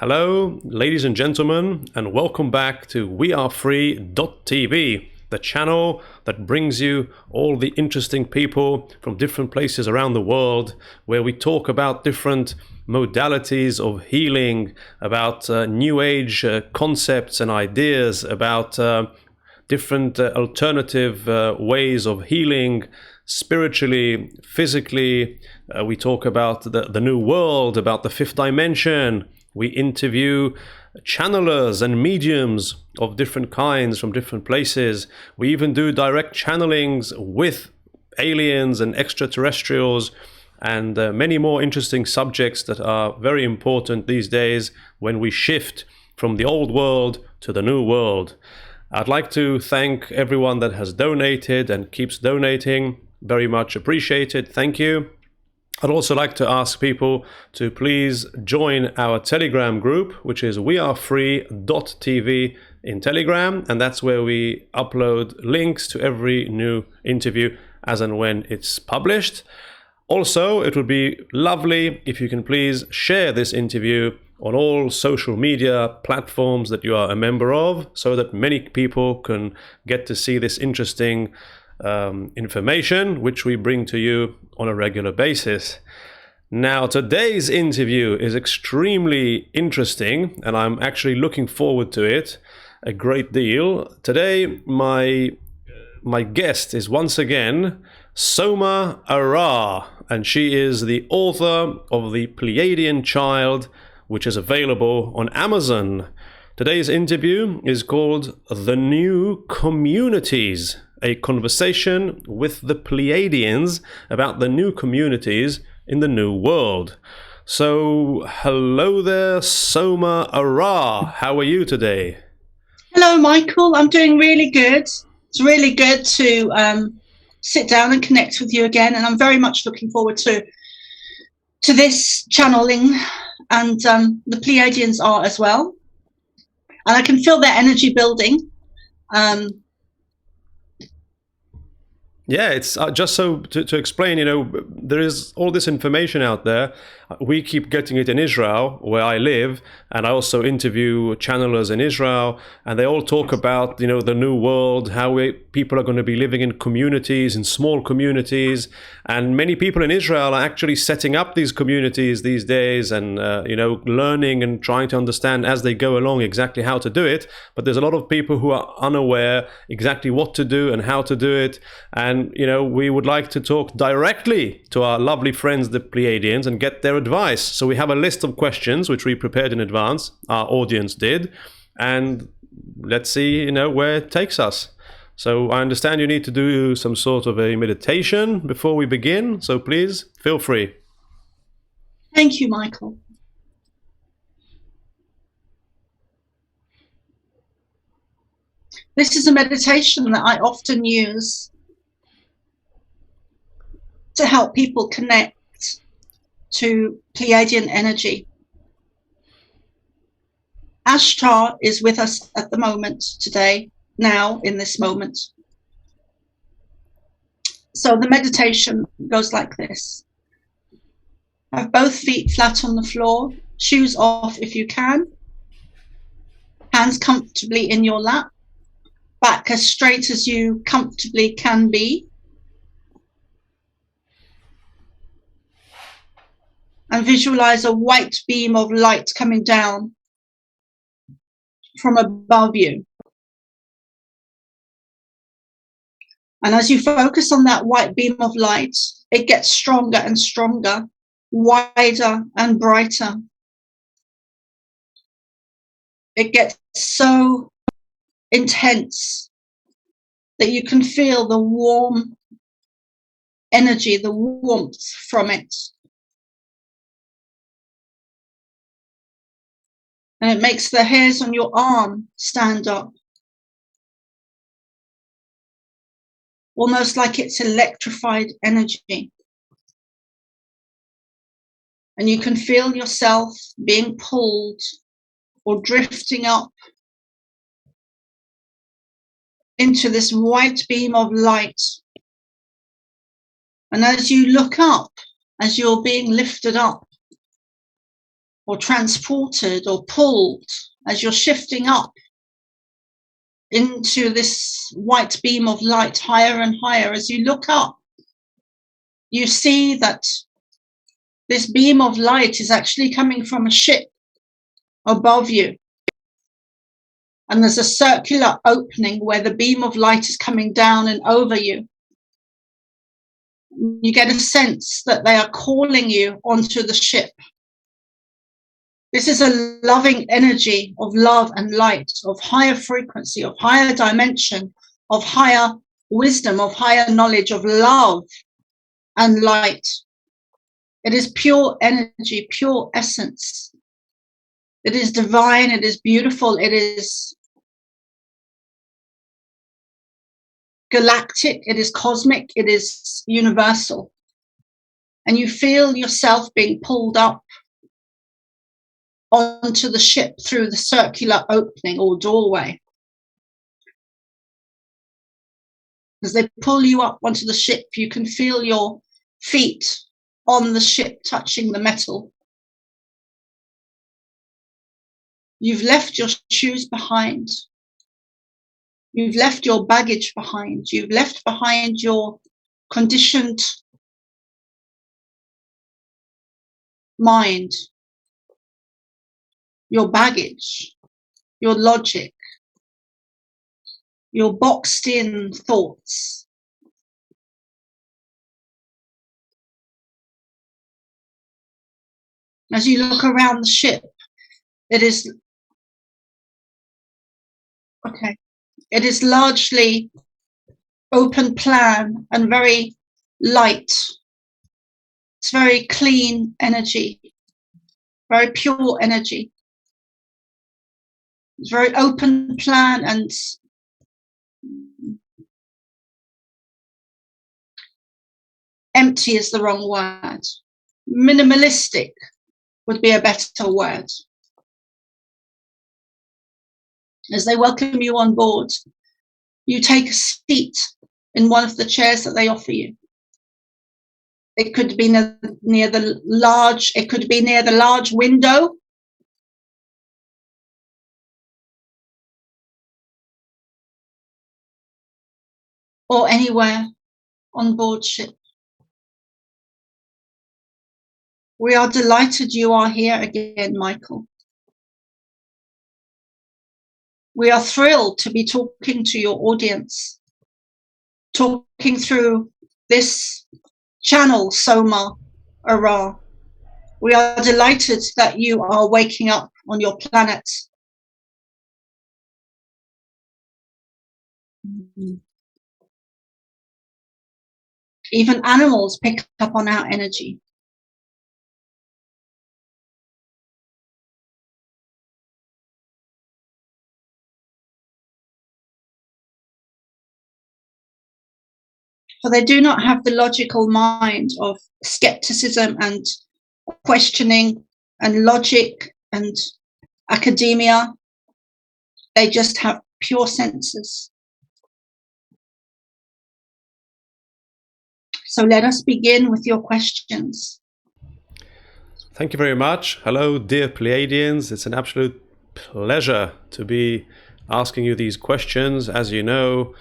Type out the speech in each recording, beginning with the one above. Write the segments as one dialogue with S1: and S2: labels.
S1: Hello, ladies and gentlemen, and welcome back to wearefree.tv, the channel that brings you all the interesting people from different places around the world, where we talk about different modalities of healing, about new age concepts and ideas, about different alternative ways of healing spiritually, physically. We talk about the new world, about the fifth dimension. We interview channelers and mediums of different kinds from different places. We even do direct channelings with aliens and extraterrestrials, and many more interesting subjects that are very important these days when we shift from the old world to the new world. I'd like to thank everyone that has donated and keeps donating. Very much appreciated. Thank you. I'd also like to ask people to please join our Telegram group, which is wearefree.tv in Telegram, and that's where we upload links to every new interview as and when it's published. Also, it would be lovely if you can please share this interview on all social media platforms that you are a member of, so that many people can get to see this interesting information which we bring to you on a regular basis. Now, today's interview is extremely interesting, and I'm actually looking forward to it a great deal. Today, my guest is once again Soma Arah, and she is the author of the Pleiadian Child, which is available on Amazon. Today's interview is called The New Communities, a conversation with the Pleiadians about the new communities in the new world. So, hello there, Soma Arah. How are you today?
S2: Hello, Michael. I'm doing really good. It's really good to sit down and connect with you again, and I'm very much looking forward to this channeling, and the Pleiadians are as well. And I can feel their energy building.
S1: Yeah, it's just so to explain, there is all this information out there. We keep getting it in Israel, where I live, and I also interview channelers in Israel, and they all talk about, the new world, how people are going to be living in communities, in small communities, and many people in Israel are actually setting up these communities these days, and learning and trying to understand as they go along exactly how to do it. But there's a lot of people who are unaware exactly what to do and how to do it, and we would like to talk directly to our lovely friends, the Pleiadians, and get their advice. So we have a list of questions which we prepared in advance, our audience did, and let's see, where it takes us. So I understand you need to do some sort of a meditation before we begin, so please feel free.
S2: Thank you, Michael. This is a meditation that I often use to help people connect to Pleiadian energy. Ashtar is with us at the moment today, now in this moment. So the meditation goes like this. Have both feet flat on the floor, shoes off if you can, hands comfortably in your lap, back as straight as you comfortably can be. And visualize a white beam of light coming down from above you. And as you focus on that white beam of light, it gets stronger and stronger, wider and brighter. It gets so intense that you can feel the warm energy, the warmth from it. And it makes the hairs on your arm stand up. Almost like it's electrified energy. And you can feel yourself being pulled or drifting up into this white beam of light. And as you look up, as you're being lifted up, or transported or pulled as you're shifting up into this white beam of light higher and higher. As you look up, you see that this beam of light is actually coming from a ship above you. And there's a circular opening where the beam of light is coming down and over you. You get a sense that they are calling you onto the ship. This is a loving energy of love and light, of higher frequency, of higher dimension, of higher wisdom, of higher knowledge, of love and light. It is pure energy, pure essence. It is divine, it is beautiful, it is galactic, it is cosmic, it is universal. And you feel yourself being pulled up onto the ship through the circular opening or doorway. As they pull you up onto the ship, you can feel your feet on the ship touching the metal. You've left your shoes behind. You've left your baggage behind. You've left behind your conditioned mind, your baggage, your logic, your boxed in thoughts. As you look around the ship, it is largely open plan and very light. It's very clean energy, very pure energy. It's very open plan and empty is the wrong word. Minimalistic would be a better word. As they welcome you on board, you take a seat in one of the chairs that they offer you. It could be near the large window. Or anywhere on board ship. We are delighted you are here again, Michael. We are thrilled to be talking to your audience, talking through this channel, Soma Arah. We are delighted that you are waking up on your planet. Even animals pick up on our energy. For they do not have the logical mind of skepticism and questioning and logic and academia. They just have pure senses. So let us begin with your questions.
S1: Thank you very much. Hello, dear Pleiadians. It's an absolute pleasure to be asking you these questions. As you know,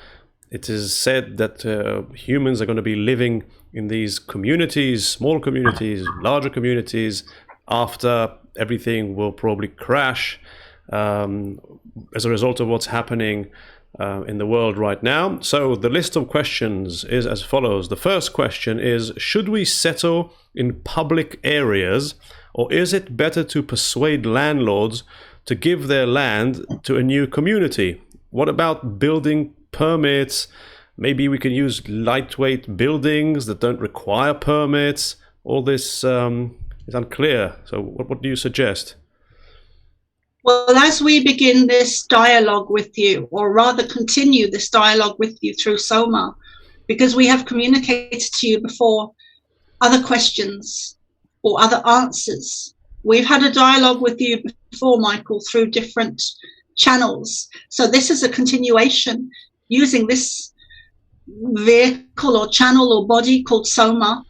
S1: it is said that humans are going to be living in these communities, small communities, larger communities, after everything will probably crash as a result of what's happening in the world right now. So the list of questions is as follows. The first question is, should we settle in public areas, or is it better to persuade landlords to give their land to a new community? What about building permits? Maybe we can use lightweight buildings that don't require permits. All this is unclear. So what do you suggest?
S2: Well, as we begin this dialogue with you, or rather continue this dialogue with you through Soma, because we have communicated to you before other questions or other answers. We've had a dialogue with you before, Michael, through different channels. So this is a continuation using this vehicle or channel or body called Soma.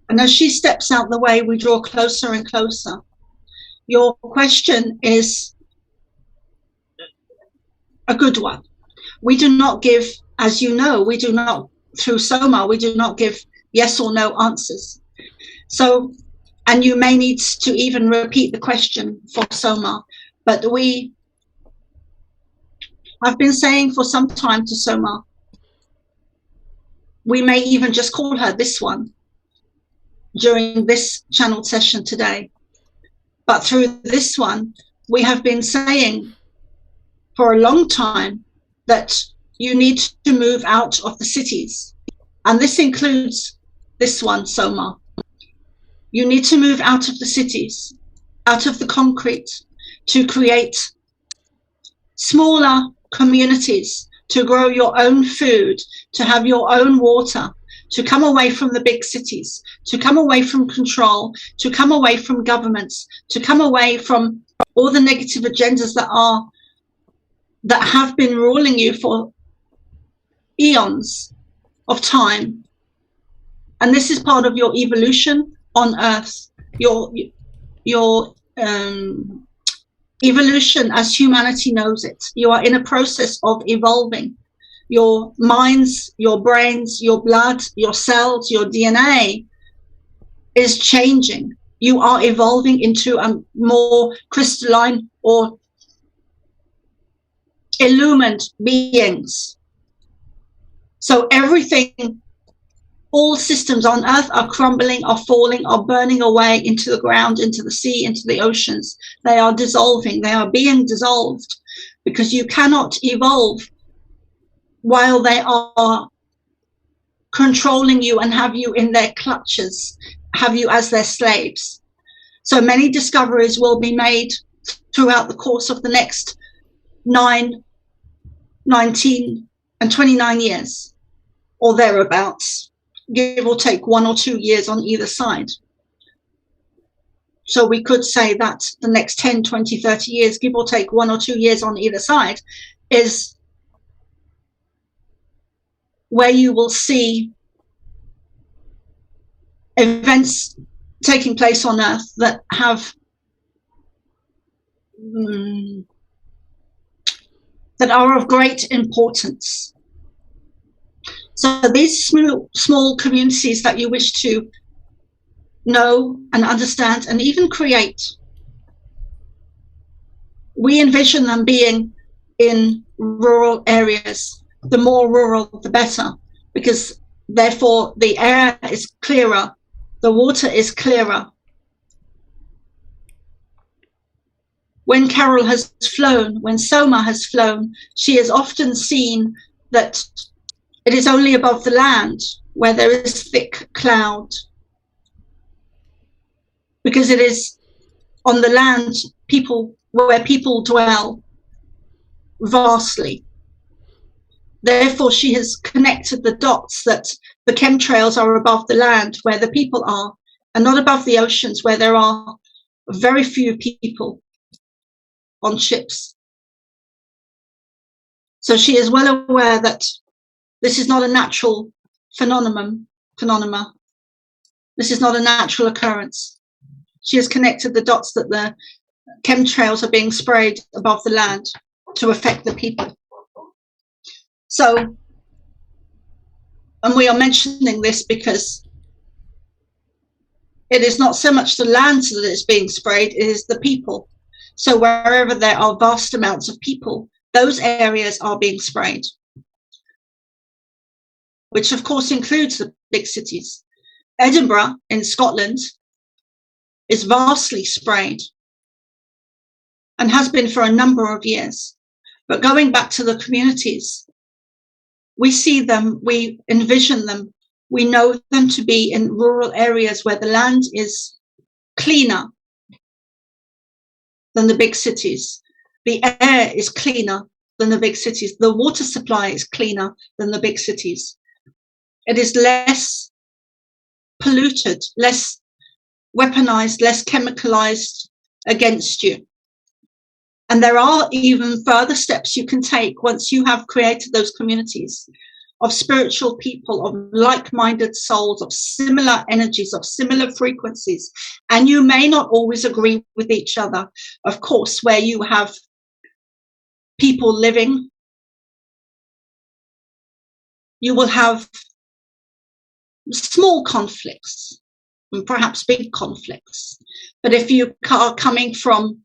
S2: And as she steps out the way, we draw closer and closer. your question is a good one. We do not give, as you know, we do not, through Soma, we do not give yes or no answers. So, and you may need to even repeat the question for Soma, but I've been saying for some time to Soma, we may even just call her this one during this channeled session today. But through this one, we have been saying for a long time that you need to move out of the cities. And this includes this one, Soma. You need to move out of the cities, out of the concrete, to create smaller communities, to grow your own food, to have your own water, to come away from the big cities, to come away from control, to come away from governments, to come away from all the negative agendas that have been ruling you for eons of time. And this is part of your evolution on Earth, your evolution as humanity knows it. You are in a process of evolving. Your minds, your brains, your blood, your cells, your DNA is changing. You are evolving into a more crystalline or illumined beings. So everything, all systems on Earth are crumbling, are falling, are burning away into the ground, into the sea, into the oceans. They are dissolving. They are being dissolved because you cannot evolve while they are controlling you and have you in their clutches, have you as their slaves. So many discoveries will be made throughout the course of the next 9, 19, and 29 years, or thereabouts, give or take 1 or 2 years on either side. So we could say that the next 10, 20, 30 years, give or take 1 or 2 years on either side, is where you will see events taking place on Earth that have that are of great importance. So these small communities that you wish to know and understand and even create, we envision them being in rural areas. The more rural, the better, because therefore the air is clearer, the water is clearer. When Carol has flown, when Soma has flown, she is often seen that it is only above the land where there is thick cloud, because it is on the land where people dwell vastly. Therefore, she has connected the dots that the chemtrails are above the land where the people are, and not above the oceans where there are very few people on ships. So she is well aware that this is not a natural phenomena. This is not a natural occurrence. She has connected the dots that the chemtrails are being sprayed above the land to affect the people. So, and we are mentioning this because it is not so much the land that is being sprayed, it is the people. So wherever there are vast amounts of people, those areas are being sprayed, which of course includes the big cities. Edinburgh in Scotland is vastly sprayed and has been for a number of years. But going back to the communities, we see them, we envision them, we know them to be in rural areas where the land is cleaner than the big cities. The air is cleaner than the big cities. The water supply is cleaner than the big cities. It is less polluted, less weaponized, less chemicalized against you. And there are even further steps you can take once you have created those communities of spiritual people, of like-minded souls, of similar energies, of similar frequencies. And you may not always agree with each other, of course, where you have people living, you will have small conflicts and perhaps big conflicts. But if you are coming from,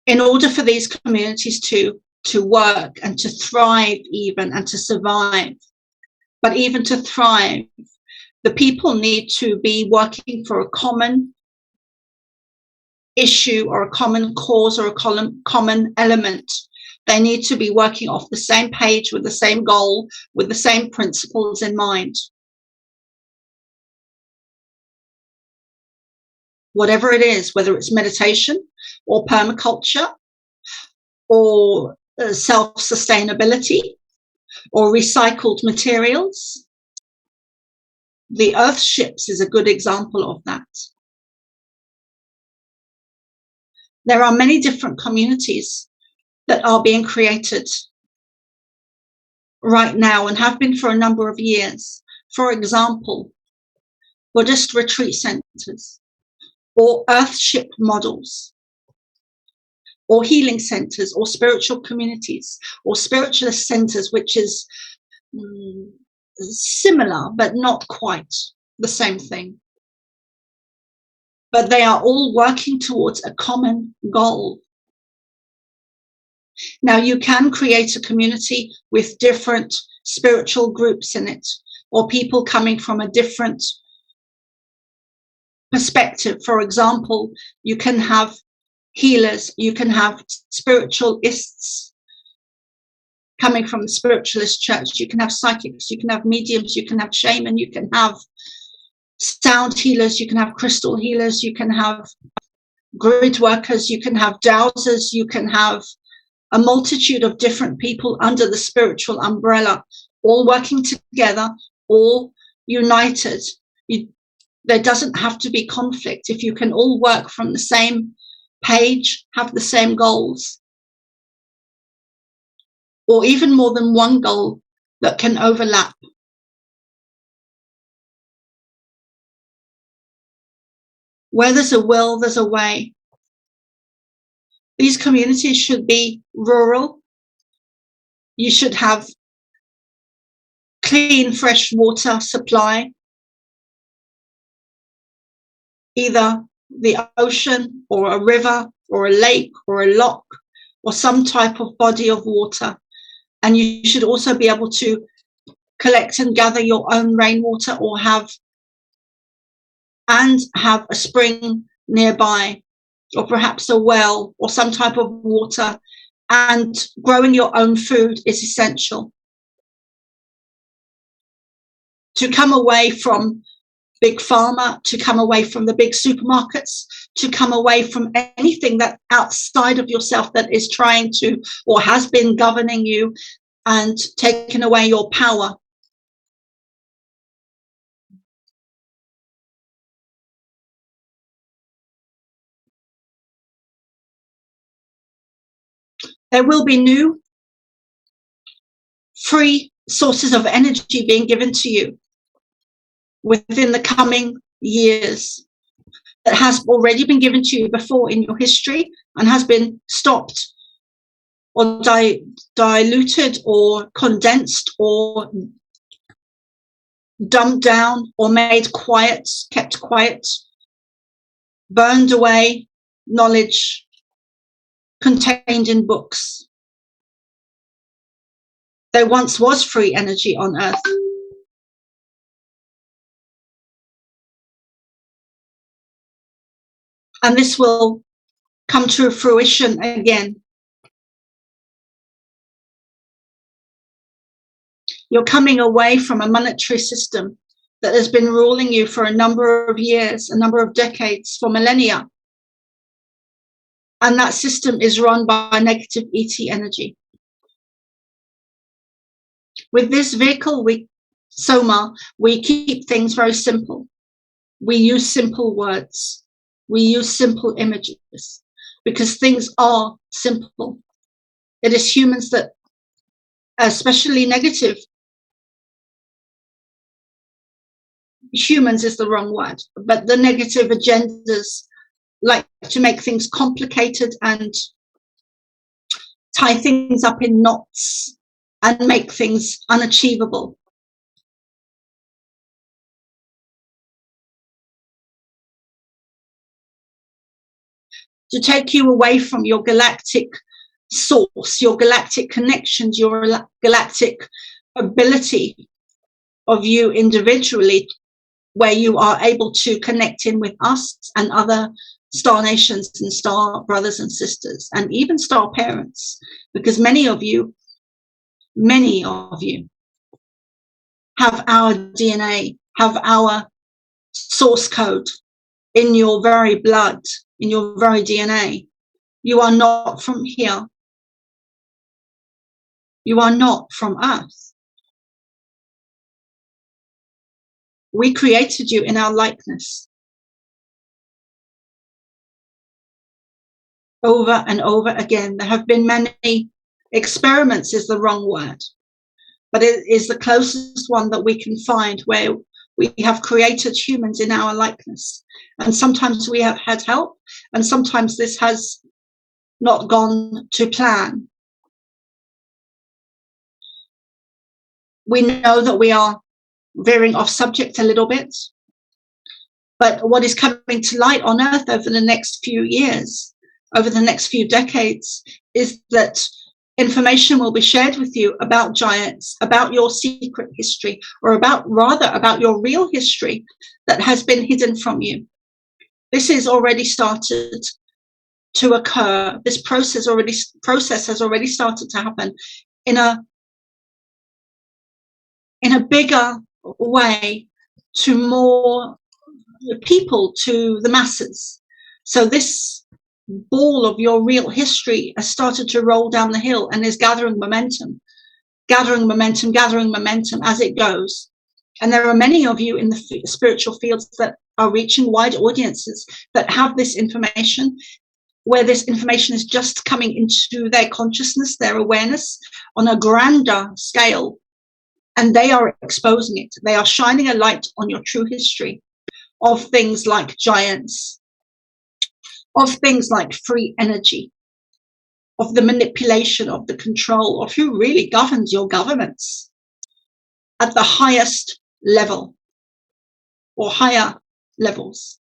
S2: in order for these communities to work and to thrive even, and to survive, but even to thrive, the people need to be working for a common issue or a common cause or a common element. They need to be working off the same page with the same goal, with the same principles in mind. Whatever it is, whether it's meditation or permaculture or self-sustainability or recycled materials. The Earth Ships is a good example of that. There are many different communities that are being created right now and have been for a number of years. For example, Buddhist retreat centers, or Earthship models, or healing centers, or spiritual communities, or spiritualist centers, which is similar but not quite the same thing. But they are all working towards a common goal. Now, you can create a community with different spiritual groups in it, or people coming from a different perspective. For example, you can have healers, you can have spiritualists coming from the spiritualist church, you can have psychics, you can have mediums, you can have shaman, you can have sound healers, you can have crystal healers, you can have grid workers, you can have dowsers, you can have a multitude of different people under the spiritual umbrella, all working together, all united. There doesn't have to be conflict if you can all work from the same page, have the same goals, or even more than one goal that can overlap. Where there's a will, there's a way. These communities should be rural. You should have clean, fresh water supply, either the ocean or a river or a lake or a loch or some type of body of water. And you should also be able to collect and gather your own rainwater, or have a spring nearby, or perhaps a well or some type of water. And growing your own food is essential. To come away from big pharma, to come away from the big supermarkets, to come away from anything that outside of yourself that is trying to, or has been governing you and taking away your power. There will be new free sources of energy being given to you within the coming years, that has already been given to you before in your history and has been stopped or diluted or condensed or dumped down or made quiet, kept quiet, burned away, knowledge contained in books. There once was free energy on Earth. And this will come to fruition again. You're coming away from a monetary system that has been ruling you for a number of years, a number of decades, for millennia. And that system is run by negative ET energy. With this vehicle, Soma, we keep things very simple. We use simple words. We use simple images because things are simple. It is humans that especially negative. Humans is the wrong word, but the negative agendas like to make things complicated and tie things up in knots and make things unachievable. To take you away from your galactic source, your galactic connections, your galactic ability of you individually, where you are able to connect in with us and other star nations and star brothers and sisters, and even star parents, because many of you have our DNA, have our source code in your very blood, in your very DNA. You are not from here. You are not from Earth. We created you in our likeness. Over and over again. There have been many experiments, is the wrong word, but it is the closest one that we can find where we have created humans in our likeness. And sometimes we have had help, and sometimes this has not gone to plan. We know that we are veering off subject a little bit, but what is coming to light on Earth over the next few years, over the next few decades, is that information will be shared with you about giants, about your secret history, or about your real history that has been hidden from you. This is already started to occur. This process has already started to happen in a bigger way to more people, to the masses. So this ball of your real history has started to roll down the hill and is gathering momentum as it goes. And there are many of you in the spiritual fields that are reaching wide audiences that have this information, where this information is just coming into their consciousness, their awareness on a grander scale. And they are exposing it. They are shining a light on your true history of things like giants, of things like free energy, of the manipulation, of the control, of who really governs your governments at the highest level or higher levels.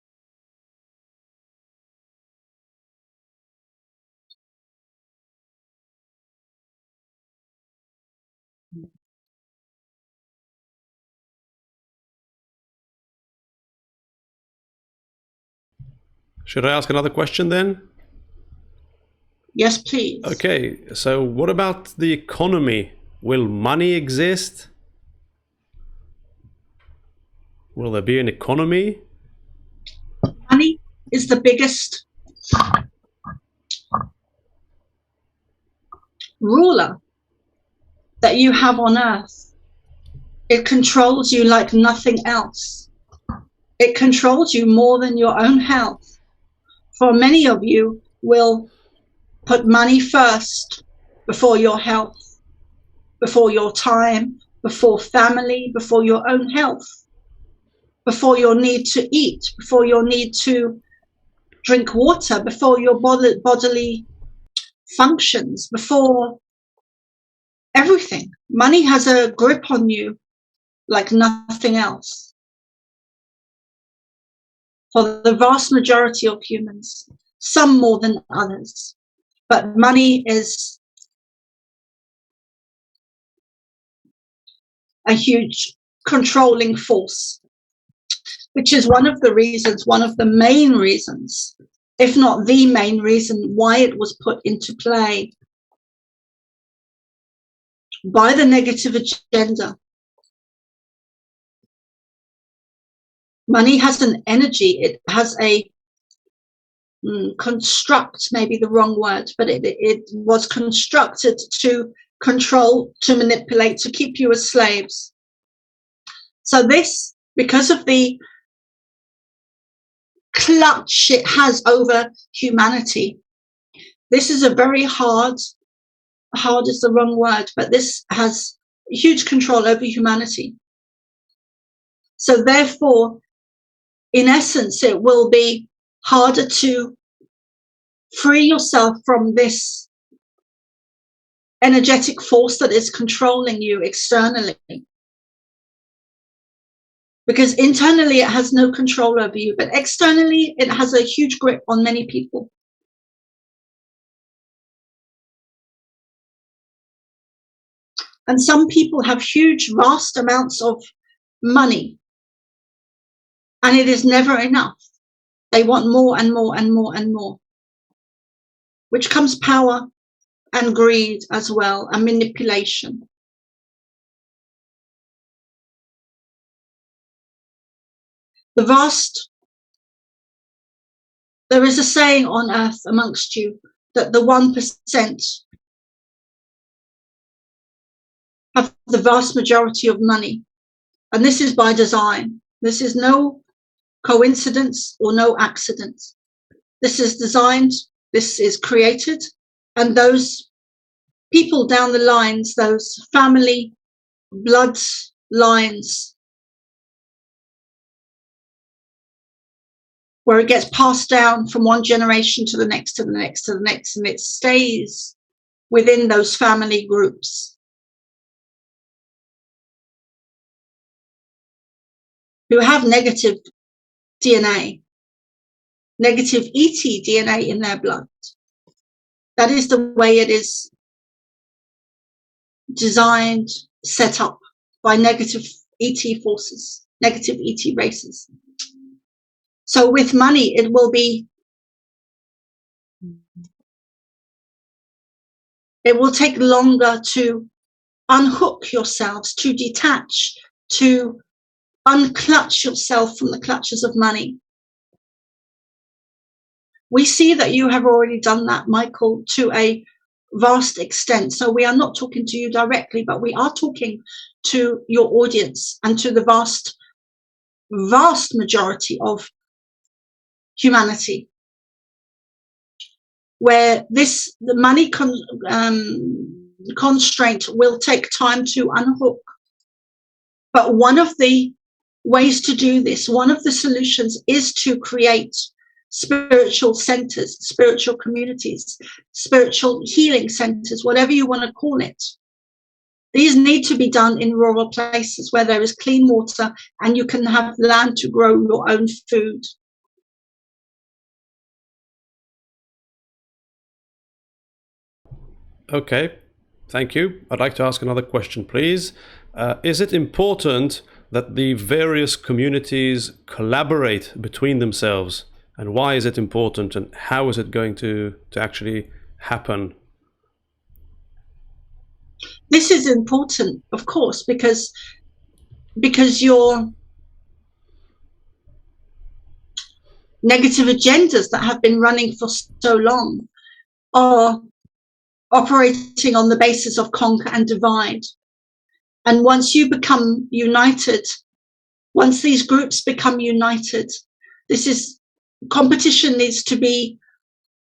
S1: Should I ask another question then?
S2: Yes, please.
S1: Okay, so what about the economy? Will money exist? Will there be an economy?
S2: Money is the biggest ruler that you have on Earth. It controls you like nothing else. It controls you more than your own health. For many of you will put money first before your health, before your time, before family, before your own health, before your need to eat, before your need to drink water, before your bodily functions, before everything. Money has a grip on you like nothing else. For the vast majority of humans, some more than others, but money is a huge controlling force, which is one of the main reasons, if not the main reason, why it was put into play by the negative agenda. Money has an energy. It has a construct, maybe the wrong word, but it was constructed to control, to manipulate, to keep you as slaves. So this, because of the clutch it has over humanity, this is a very hard hard is the wrong word, but this has huge control over humanity. So therefore, in essence, it will be harder to free yourself from this energetic force that is controlling you externally. Because internally it has no control over you, but externally it has a huge grip on many people. And some people have huge, vast amounts of money, and it is never enough. They want more and more and more and more, which comes power and greed as well, and manipulation. The vast, there is a saying on earth amongst you that the 1% have the vast majority of money. And this is by design. This is no coincidence or no accident. This is designed, this is created, and those people down the lines, those family blood lines, where it gets passed down from one generation to the next, to the next, to the next, and it stays within those family groups, who have negative DNA, negative ET DNA in their blood. That is the way it is designed, set up by negative ET forces, negative ET races. So with money, it will take longer to unhook yourselves, to detach, to unclutch yourself from the clutches of money. We see that you have already done that, Michael, to a vast extent. So we are not talking to you directly, but we are talking to your audience and to the vast, vast majority of humanity, where the money constraint will take time to unhook. But one of the ways to do this, one of the solutions, is to create spiritual centers, spiritual communities, spiritual healing centers, whatever you want to call it. These need to be done in rural places where there is clean water and you can have land to grow your own food.
S1: Okay, thank you. I'd like to ask another question, please. Is it important that the various communities collaborate between themselves? And why is it important, and how is it going to actually happen?
S2: This is important, of course, because your negative agendas that have been running for so long are operating on the basis of conquer and divide. And once you become united, once these groups become united, competition needs to be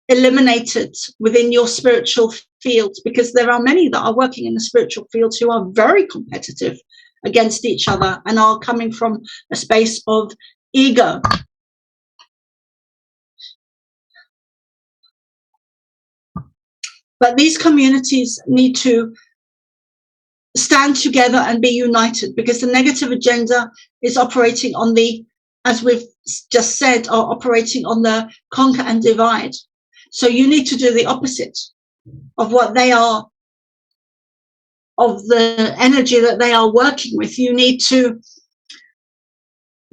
S2: eliminated within your spiritual field, because there are many that are working in the spiritual fields who are very competitive against each other and are coming from a space of ego. But these communities need to stand together and be united, because the negative agenda is operating on the, as we've just said, are operating on the conquer and divide. So you need to do the opposite of what they are, of the energy that they are working with. You need to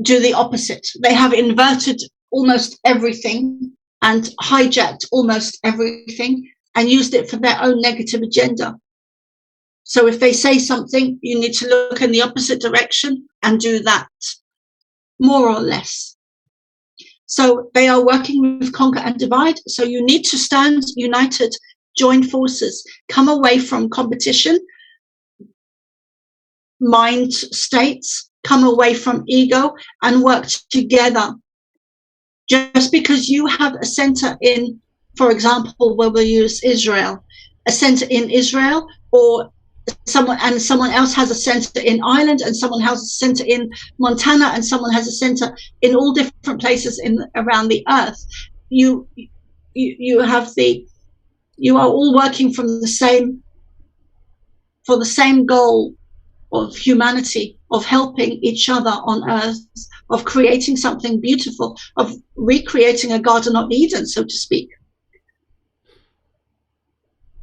S2: do the opposite. They have inverted almost everything and hijacked almost everything and used it for their own negative agenda. So if they say something, you need to look in the opposite direction and do that, more or less. So they are working with conquer and divide. So you need to stand united, join forces, come away from competition, mind states, come away from ego, and work together. Just because you have a center in, for example, where we use Israel, a center in Israel, or someone else has a center in Ireland, and someone has a center in Montana, and someone has a center in all different places around the earth. You are all working for the same goal of humanity, of helping each other on earth, of creating something beautiful, of recreating a Garden of Eden, so to speak,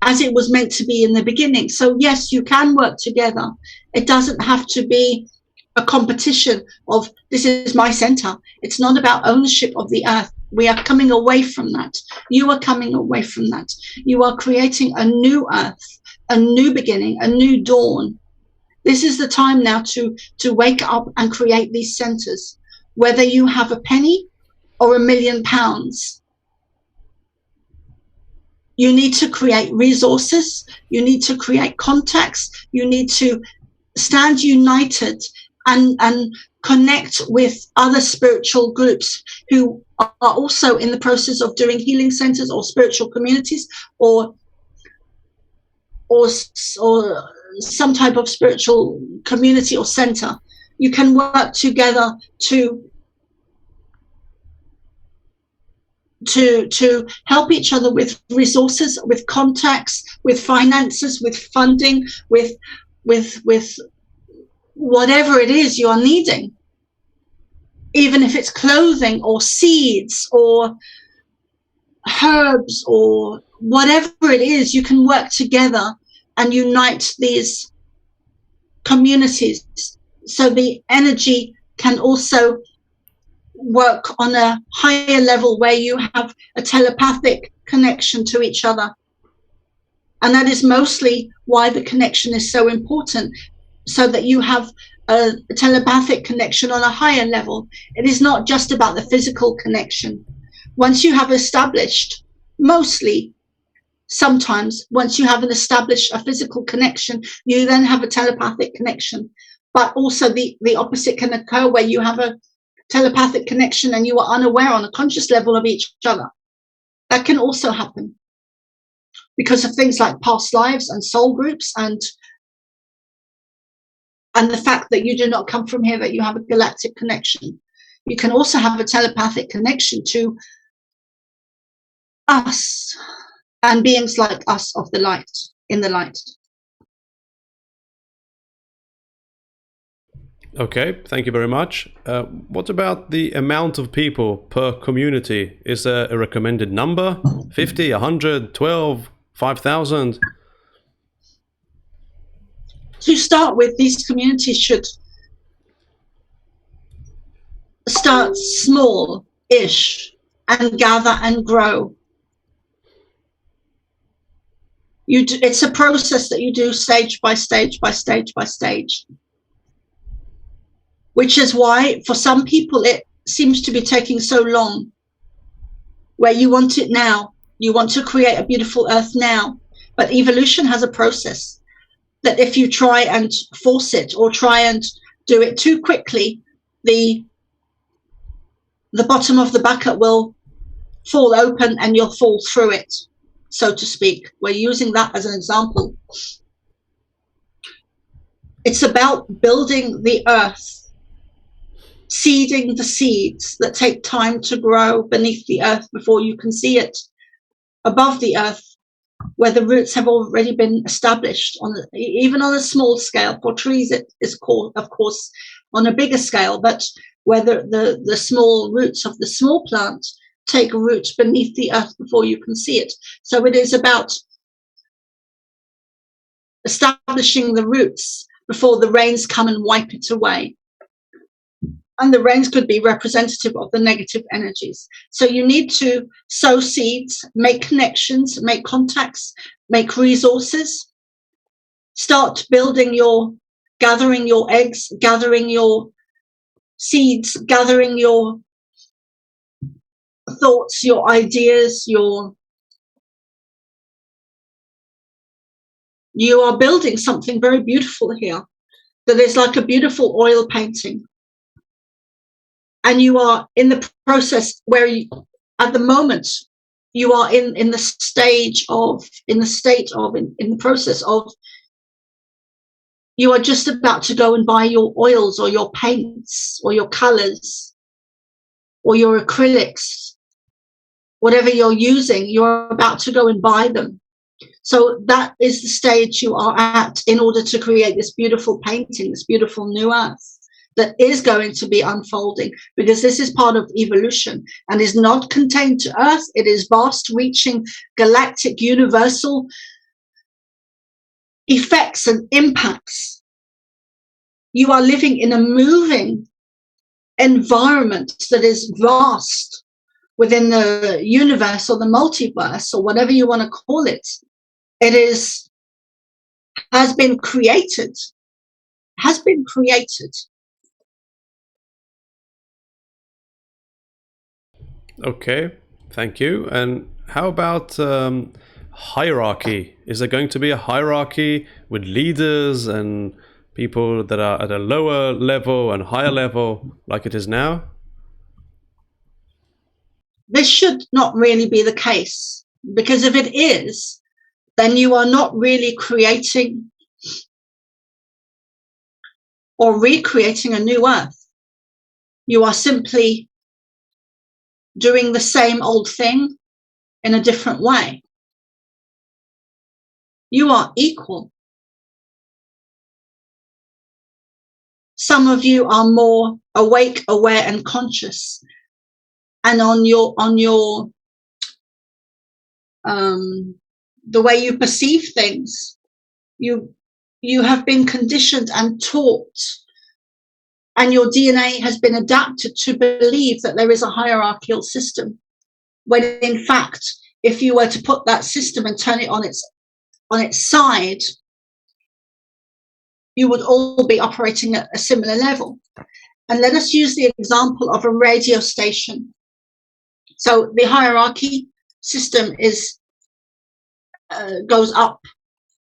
S2: as it was meant to be in the beginning. So yes, you can work together. It doesn't have to be a competition of, this is my center. It's not about ownership of the earth. We are coming away from that. You are coming away from that. You are creating a new earth, a new beginning, a new dawn. This is the time now to wake up and create these centers, whether you have a penny or £1 million. You need to create resources. You need to create contacts. You need to stand united and connect with other spiritual groups who are also in the process of doing healing centers or spiritual communities, or some type of spiritual community or center. You can work together to help each other with resources, with contacts, with finances, with funding, with whatever it is you are needing, even if it's clothing or seeds or herbs or whatever it is. You can work together and unite these communities so the energy can also work on a higher level where you have a telepathic connection to each other. And that is mostly why the connection is so important, so that you have a telepathic connection on a higher level. It is not just about the physical connection. Once you have established, sometimes once you have established a physical connection, you then have a telepathic connection. But also the opposite can occur, where you have a telepathic connection and you are unaware on a conscious level of each other. That can also happen because of things like past lives and soul groups, and the fact that you do not come from here, that you have a galactic connection. You can also have a telepathic connection to us and beings like us of the light, in the light.
S1: Okay, thank you very much. What about the amount of people per community? Is there a recommended number? 50, 100, 12, 5,000?
S2: To start with, these communities should start small-ish and gather and grow. It's a process that you do stage by stage by stage by stage, which is why for some people it seems to be taking so long, where you want it now. You want to create a beautiful earth now, but evolution has a process that if you try and force it or try and do it too quickly, the bottom of the bucket will fall open and you'll fall through it, so to speak. We're using that as an example. It's about building the earth, seeding the seeds that take time to grow beneath the earth before you can see it above the earth, where the roots have already been established, even on a small scale. For trees it is called, of course, on a bigger scale, but where the small roots of the small plant take root beneath the earth before you can see it. So it is about establishing the roots before the rains come and wipe it away. And the rains could be representative of the negative energies. So you need to sow seeds, make connections, make contacts, make resources, start gathering your eggs, gathering your seeds, gathering your thoughts, your ideas, you are building something very beautiful here, that is like a beautiful oil painting. And you are in the process where at the moment, you are in the stage of, in the process of, you are just about to go and buy your oils or your paints or your colors or your acrylics, whatever you're using, you're about to go and buy them. So that is the stage you are at in order to create this beautiful painting, this beautiful new earth that is going to be unfolding, because this is part of evolution and is not contained to Earth. It is vast reaching, galactic, universal effects and impacts. You are living in a moving environment that is vast within the universe or the multiverse or whatever you want to call it. It has been created.
S1: Okay, thank you. And how about hierarchy? Is there going to be a hierarchy with leaders and people that are at a lower level and higher level like it is now?
S2: This should not really be the case, because if it is, then you are not really creating or recreating a new earth. You are simply doing the same old thing in a different way. You are equal. Some of you are more awake, aware, and conscious, and on your the way you perceive things, you have been conditioned and taught, and your DNA has been adapted to believe that there is a hierarchical system, when in fact, if you were to put that system and turn it on its side, you would all be operating at a similar level. And let us use the example of a radio station. So the hierarchy system is goes up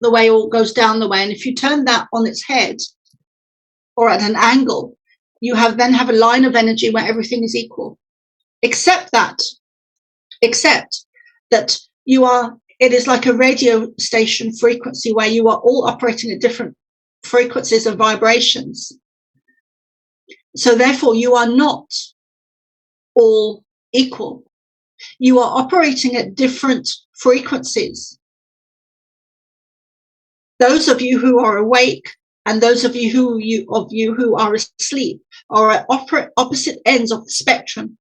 S2: the way or goes down the way, and if you turn that on its head or at an angle, you then have a line of energy where everything is equal, except that it is like a radio station frequency where you are all operating at different frequencies of vibrations. So therefore you are not all equal. You are operating at different frequencies. Those of you who are awake and those of you who are asleep are at opposite ends of the spectrum.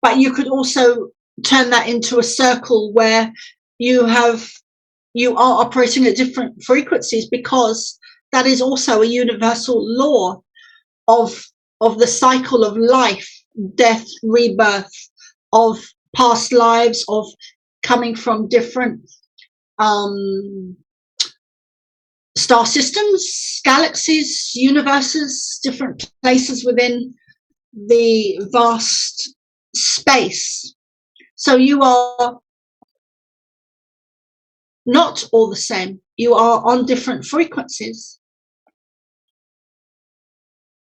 S2: But you could also turn that into a circle where you are operating at different frequencies, because that is also a universal law of the cycle of life, death, rebirth, of past lives, of coming from different star systems, galaxies, universes, different places within the vast space. So you are not all the same. You are on different frequencies.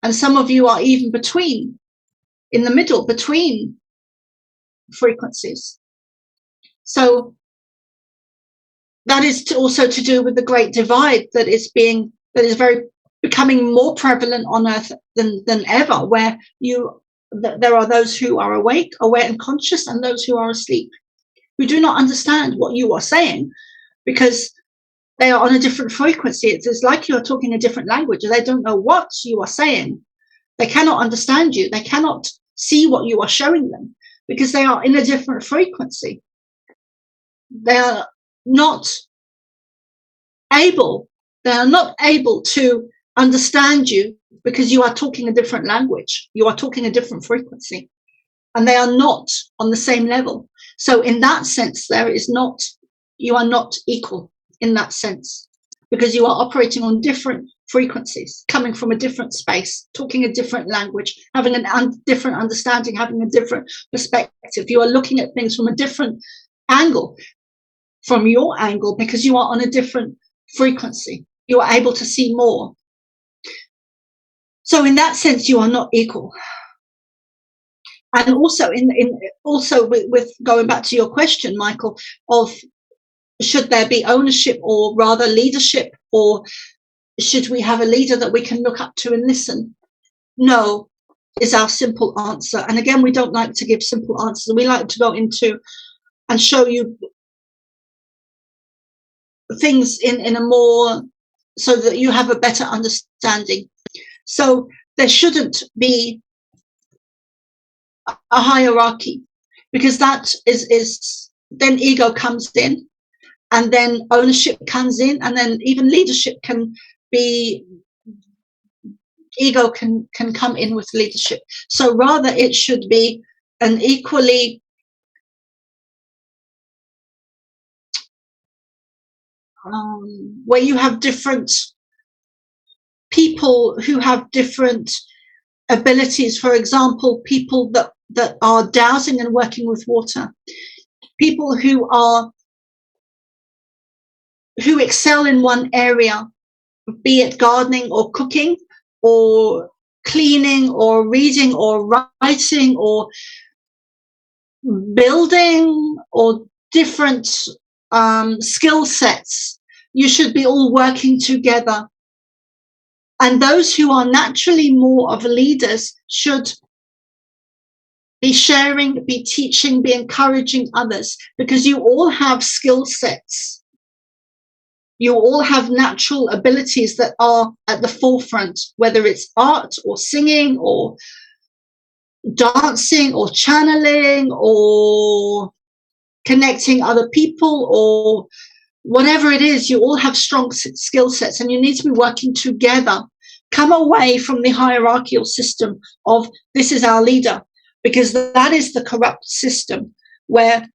S2: And some of you are even in the middle, between frequencies. So that is also to do with the great divide that is becoming more prevalent on Earth than ever, where there are those who are awake, aware, and conscious, and those who are asleep, who do not understand what you are saying, because they are on a different frequency. It's like you are talking a different language. They don't know what you are saying. They cannot understand you. They cannot see what you are showing them, because they are in a different frequency. They are not able to understand you, because you are talking a different language. You are talking a different frequency, and they are not on the same level. So in that sense, you are not equal in that sense, because you are operating on different frequencies, coming from a different space, talking a different language, having a different understanding, having a different perspective. You are looking at things from a different angle, from your angle, because you are on a different frequency. You are able to see more. So in that sense, you are not equal. And also with going back to your question, Michael, of should there be ownership or rather leadership, or should we have a leader that we can look up to and listen? No, is our simple answer. And again, we don't like to give simple answers. We like to go into and show you things in a more, so that you have a better understanding. So there shouldn't be a hierarchy, because that is then ego comes in, and then ownership comes in, and then even leadership can be, ego can come in with leadership. So rather it should be an equally where you have different people who have different abilities. For example, people that are dowsing and working with water, people who excel in one area, be it gardening or cooking or cleaning or reading or writing or building, or different skill sets. You should be all working together. And those who are naturally more of leaders should be sharing, be teaching, be encouraging others, because you all have skill sets. You all have natural abilities that are at the forefront, whether it's art or singing or dancing or channeling or connecting other people or whatever it is. You all have strong skill sets, and you need to be working together. Come away from the hierarchical system of this is our leader, because that is the corrupt system, where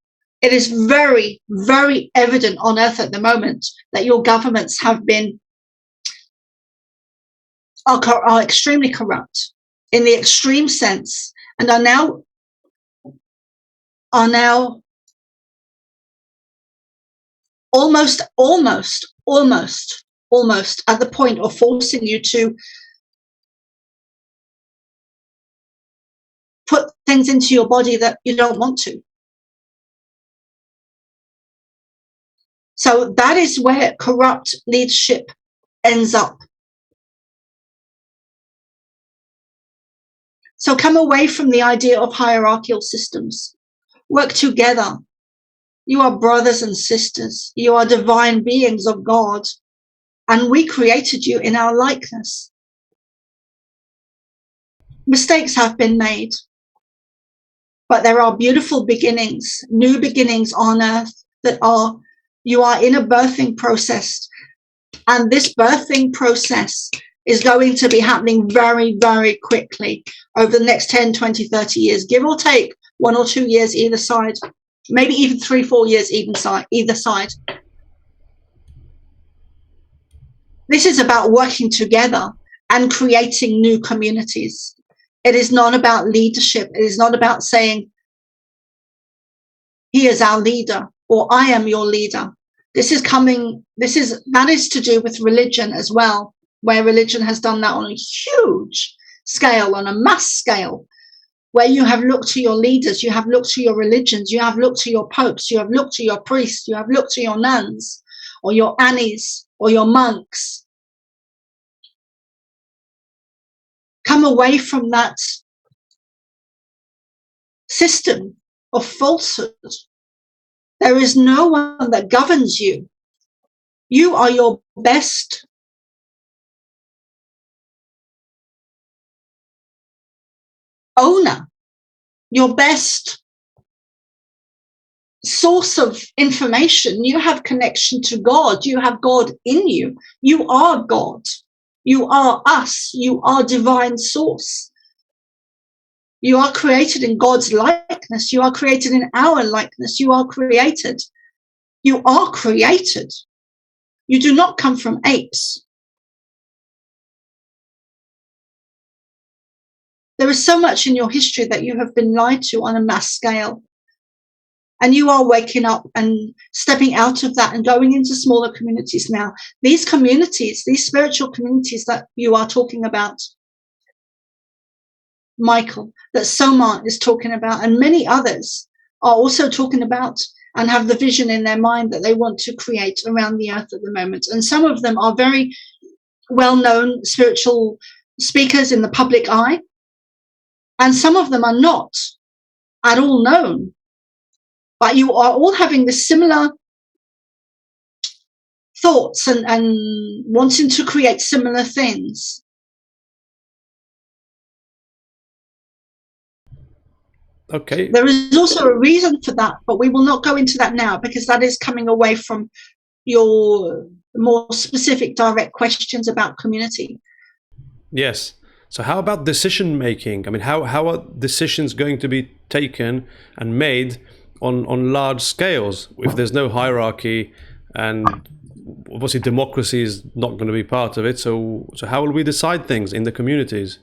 S2: it is very, very evident on earth at the moment that your governments have been are extremely corrupt in the extreme sense, and are now almost at the point of forcing you to put things into your body that you don't want to. So that is where corrupt leadership ends up. So come away from the idea of hierarchical systems. Work together. You are brothers and sisters. You are divine beings of God, and we created you in our likeness. Mistakes have been made, but there are beautiful beginnings, new beginnings on earth that you are in a birthing process. And this birthing process is going to be happening very, very quickly over the next 10, 20, 30 years, give or take 1 or 2 years either side, maybe even 3, 4 years either side. This is about working together and creating new communities. It is not about leadership. It is not about saying, he is our leader, or I am your leader. That is to do with religion as well, where religion has done that on a huge scale, on a mass scale, where you have looked to your leaders, you have looked to your religions, you have looked to your popes, you have looked to your priests, you have looked to your nuns or your annies or your monks. Come away from that system of falsehood. There is no one that governs you. You are your best owner, your best source of information. You have connection to God. You have God in you. You are God. You are us. You are divine source. You are created in God's likeness. You are created in our likeness. You are created. You are created. You do not come from apes. There is so much in your history that you have been lied to on a mass scale. And you are waking up and stepping out of that and going into smaller communities now. These communities, these spiritual communities that you are talking about, Michael, that Soma is talking about, and many others are also talking about and have the vision in their mind that they want to create around the earth at the moment. And some of them are very well-known spiritual speakers in the public eye, and some of them are not at all known. But you are all having the similar thoughts and wanting to create similar things.
S1: Okay.
S2: There is also a reason for that, but we will not go into that now because that is coming away from your more specific direct questions about community.
S1: Yes. So how about decision making? I mean, how are decisions going to be taken and made on large scales if there's no hierarchy, and obviously democracy is not going to be part of it? So how will we decide things in the communities?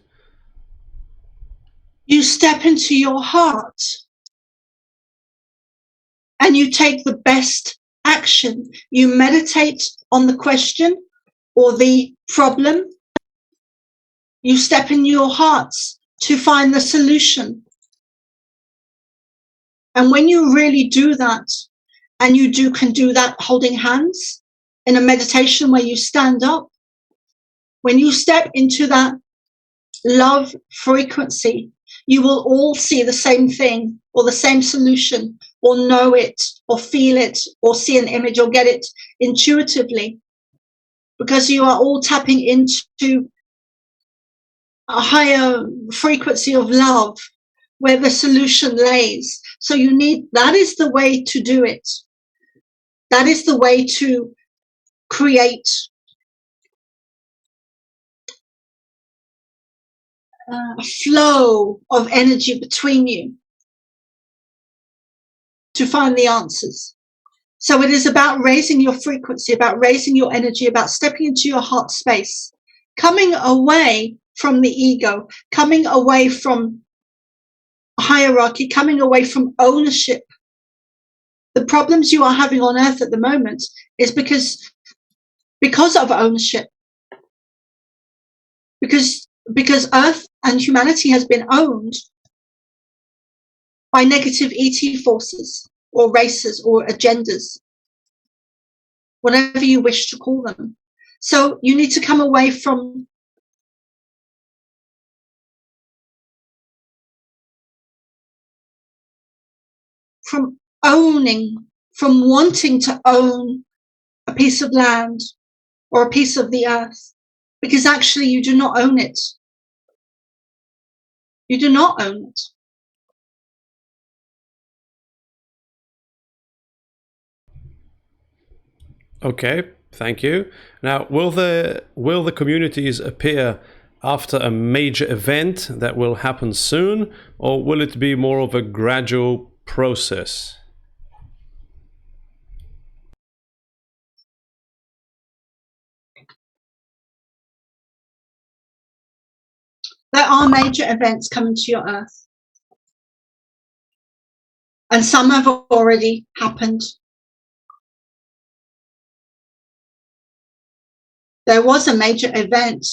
S2: You step into your heart and you take the best action. You meditate on the question or the problem. You step in your hearts to find the solution. And when you really do that, and you can do that holding hands in a meditation where you stand up, when you step into that love frequency, you will all see the same thing or the same solution, or know it or feel it or see an image or get it intuitively, because you are all tapping into a higher frequency of love where the solution lays. So that is the way to do it. That is the way to create a flow of energy between you to find the answers. So it is about raising your frequency, about raising your energy, about stepping into your heart space, coming away from the ego, coming away from hierarchy, coming away from ownership. The problems you are having on earth at the moment is because of ownership. Because earth and humanity has been owned by negative ET forces or races or agendas, whatever you wish to call them. So you need to come away from owning, from wanting to own a piece of land or a piece of the earth, because actually you do not own it. You do not own it.
S1: Okay, thank you. Now, will the communities appear after a major event that will happen soon, or will it be more of a gradual process?
S2: There are major events coming to your earth, and some have already happened. There was a major event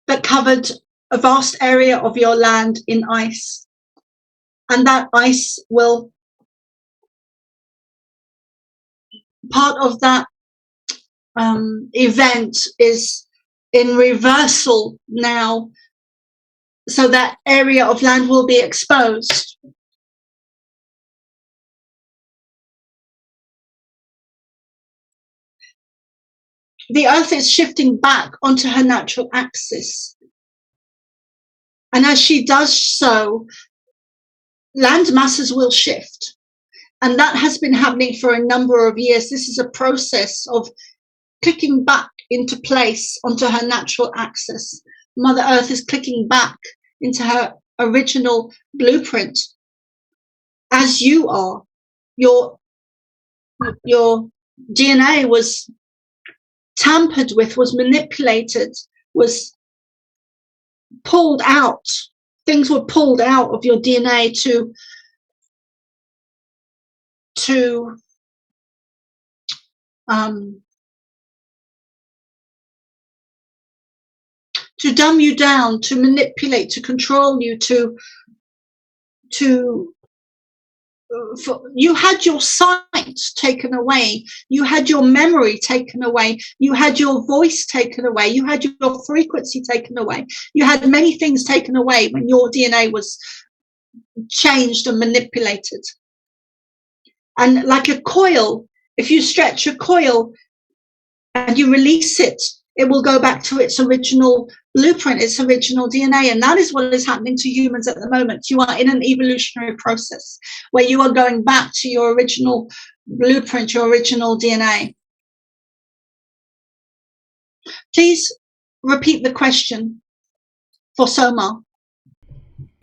S2: that covered a vast area of your land in ice, and that ice will, part of that event is in reversal now, so that area of land will be exposed. The earth is shifting back onto her natural axis, and as she does so, land masses will shift, and that has been happening for a number of years. This is a process of clicking back into place onto her natural axis. Mother Earth is clicking back into her original blueprint, as you are. Your DNA was tampered with, was manipulated, was pulled out. Things were pulled out of your DNA to dumb you down, to manipulate, to control you, you had your sight taken away, you had your memory taken away, you had your voice taken away, you had your frequency taken away, you had many things taken away when your DNA was changed and manipulated. And like a coil, if you stretch a coil and you release it, it will go back to its original blueprint, its original DNA. And that is what is happening to humans at the moment. You are in an evolutionary process where you are going back to your original blueprint, your original DNA. Please repeat the question for Soma.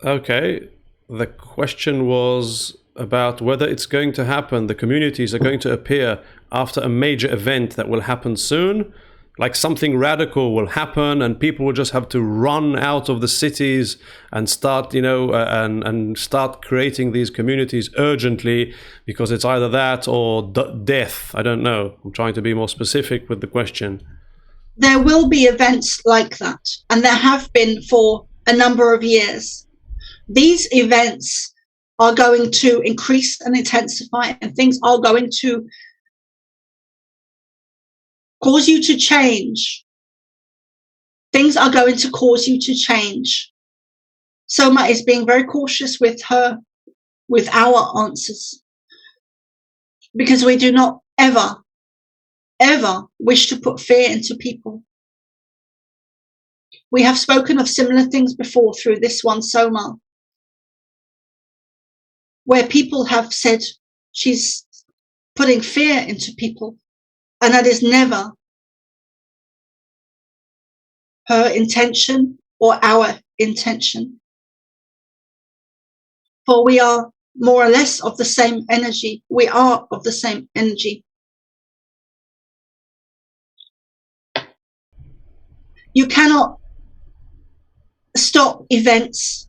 S1: Okay. The question was about whether it's going to happen, the communities are going to appear after a major event that will happen soon. Like something radical will happen and people will just have to run out of the cities and start, and start creating these communities urgently, because it's either that or death. I don't know. I'm trying to be more specific with the question.
S2: There will be events like that, and there have been for a number of years. These events are going to increase and intensify, and things are going to cause you to change. Things are going to cause you to change. Soma is being very cautious with our answers, because we do not ever wish to put fear into people. We have spoken of similar things before through this one, Soma, where people have said she's putting fear into people. And that is never her intention or our intention. For we are more or less of the same energy. We are of the same energy. You cannot stop events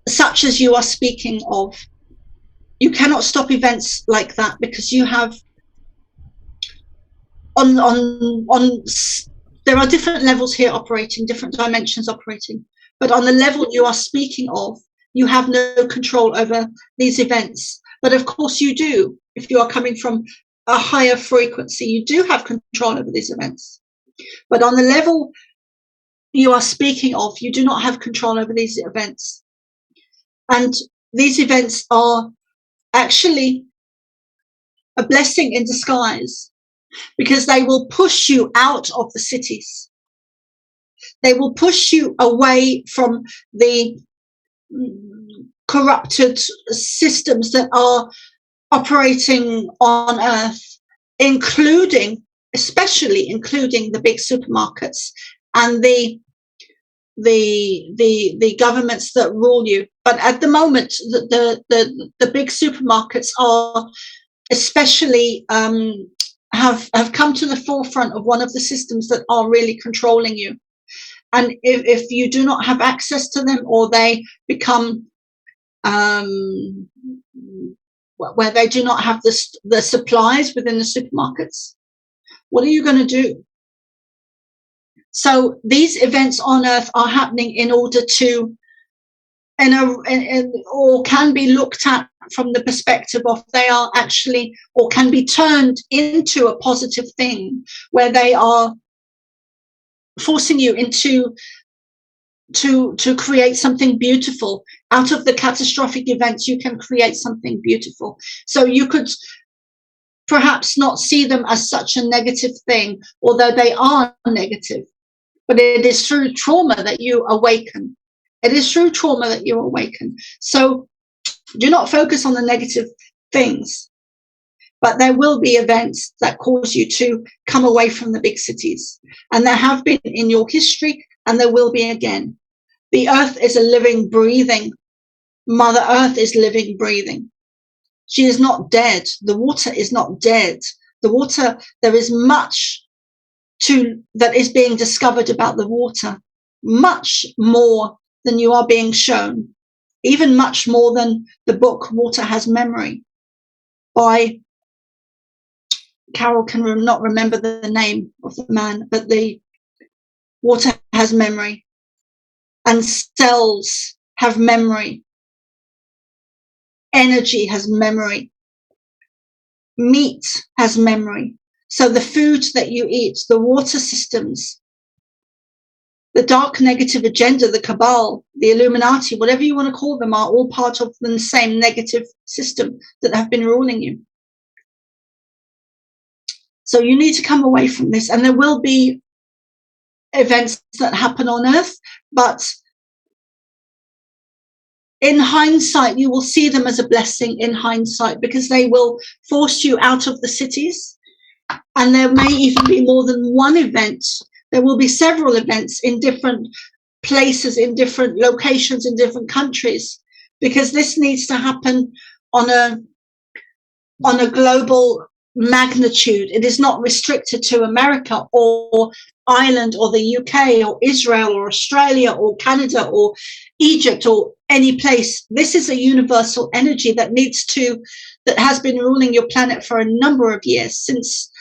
S2: such as you are speaking of. You cannot stop events like that, because you have there are different levels here operating, different dimensions operating, but on the level you are speaking of, you have no control over these events. But of course you do. If you are coming from a higher frequency, you do have control over these events. But on the level you are speaking of, you do not have control over these events. And these events are actually a blessing in disguise, because they will push you out of the cities. They will push you away from the corrupted systems that are operating on Earth, especially including the big supermarkets and the governments that rule you. But at the moment, the big supermarkets are especially have come to the forefront of one of the systems that are really controlling you. And if you do not have access to them, or they become where they do not have the supplies within the supermarkets, what are you going to do? So these events on Earth are happening in order to, or can be looked at from the perspective of, they are actually, or can be turned into a positive thing, where they are forcing you into to create something beautiful. Out of the catastrophic events, you can create something beautiful. So you could perhaps not see them as such a negative thing, although they are negative. But it is through trauma that you awaken. It is through trauma that you awaken. So do not focus on the negative things, but there will be events that cause you to come away from the big cities. And there have been in your history, and there will be again. The Earth is a living, breathing. Mother Earth is living, breathing. She is not dead. The water is not dead. The water, there is much that is being discovered about the water, much more than you are being shown, even much more than the book Water Has Memory by Carol can not remember the name of the man, but the water has memory, and cells have memory. Energy has memory. Meat has memory. So the food that you eat, the water systems, the dark negative agenda, the cabal, the Illuminati, whatever you want to call them, are all part of the same negative system that have been ruling you. So you need to come away from this, and there will be events that happen on Earth, but in hindsight, you will see them as a blessing in hindsight, because they will force you out of the cities. And there may even be more than one event. There will be several events in different places, in different locations, in different countries, because this needs to happen on a global magnitude. It is not restricted to America or Ireland or the UK or Israel or Australia or Canada or Egypt or any place. This is a universal energy that has been ruling your planet for a number of years, since